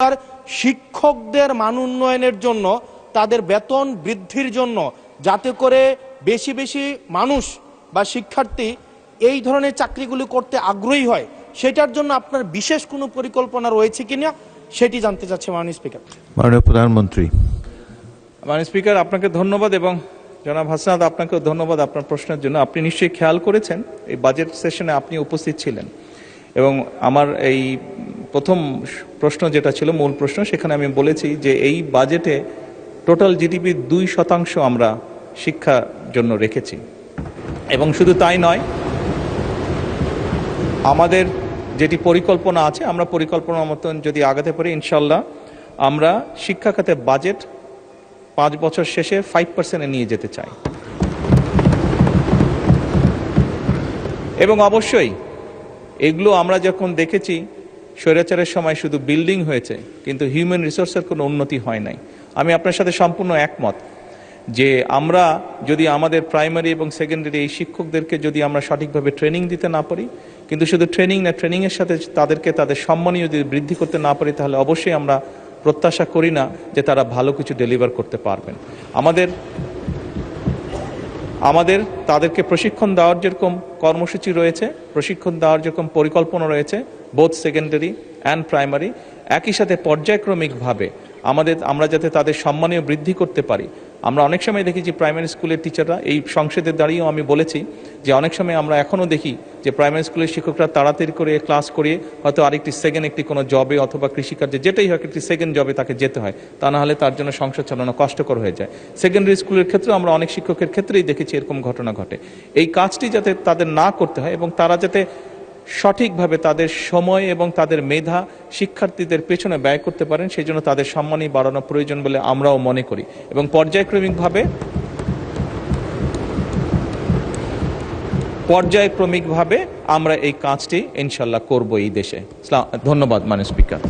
শিক্ষকদের মান উন্নয়নের জন্য, তাদের বেতন বৃদ্ধির জন্য, যাতে করে বেশি বেশি মানুষ বা শিক্ষার্থী এই ধরনের চাকরিগুলি করতে আগ্রহী হয়, সেটার জন্য আপনার বিশেষ কোনো পরিকল্পনা রয়েছে কিনা সেটি জানতে চাচ্ছি মাননীয় স্পিকার। মাননীয় প্রধানমন্ত্রী। মাননীয় স্পিকার, আপনাকে ধন্যবাদ এবং জনাব হাসনাত আপনাকেও ধন্যবাদ আপনার প্রশ্নের জন্য। আপনি নিশ্চয়ই খেয়াল করেছেন এই বাজেট সেশনে আপনি উপস্থিত ছিলেন এবং আমার এই প্রথম প্রশ্ন যেটা ছিল মূল প্রশ্ন, সেখানে আমি বলেছি যে এই বাজেটে টোটাল জিডিপির 2% আমরা শিক্ষার জন্য রেখেছি এবং শুধু তাই নয়, আমাদের যেটি পরিকল্পনা আছে আমরা পরিকল্পনা মতন যদি আগাতে পারি ইনশাল্লাহ আমরা শিক্ষা খাতে বাজেট 5 বছর শেষে 5%-এ নিয়ে যেতে চাই। এবং অবশ্যই এগুলো আমরা যখন দেখেছি স্বৈরাচারের সময় শুধু বিল্ডিং হয়েছে কিন্তু হিউম্যান রিসোর্সের কোনো উন্নতি হয় নাই। আমি আপনার সাথে সম্পূর্ণ একমত যে আমরা যদি আমাদের প্রাইমারি এবং সেকেন্ডারি এই শিক্ষকদেরকে যদি আমরা সঠিকভাবে ট্রেনিং দিতে না পারি, কিন্তু শুধু ট্রেনিং না, ট্রেনিংয়ের সাথে তাদেরকে তাদের সম্মানীয় যদি বৃদ্ধি করতে না পারি, তাহলে অবশ্যই আমরা প্রত্যাশা করি না যে তারা ভালো কিছু ডেলিভার করতে পারবেন। আমাদের তাদেরকে প্রশিক্ষণ দেওয়ার যেরকম কর্মসূচি রয়েছে, প্রশিক্ষণ দেওয়ার যেরকম পরিকল্পনা রয়েছে বোথ সেকেন্ডারি অ্যান্ড প্রাইমারি, একই সাথে পর্যায়ক্রমিকভাবে আমরা যাতে তাদের সম্মানীয় বৃদ্ধি করতে পারি। আমরা অনেক সময় দেখেছি প্রাইমারি স্কুলের টিচাররা, এই সংসদে দাঁড়িয়েও আমি বলেছি যে অনেক সময় আমরা এখনও দেখি যে প্রাইমারি স্কুলের শিক্ষকরা তাড়াতাড়ি করে ক্লাস করিয়ে হয়তো আরেকটি একটি কোনো জবে অথবা কৃষিকার্যে যেটাই হোক একটি সেকেন্ড জবে তাকে যেতে হয়, তা না হলে তার জন্য সংসার চালানো কষ্টকর হয়ে যায়। সেকেন্ডারি স্কুলের ক্ষেত্রেও আমরা অনেক শিক্ষকের ক্ষেত্রেই দেখেছি এরকম ঘটনা ঘটে। এই কাজটি যাতে তাদের না করতে হয় এবং তারা যাতে সঠিকভাবে তাদের সময় এবং তাদের মেধা শিক্ষার্থীদের পেছনে ব্যয় করতে পারেন, সেই জন্য তাদের সম্মানই বাড়ানো প্রয়োজন বলে আমরাও মনে করি এবং পর্যায়ক্রমিকভাবে আমরা এই কাজটি ইনশাল্লাহ করব এই দেশে। ধন্যবাদ মাননীয় স্পিকার।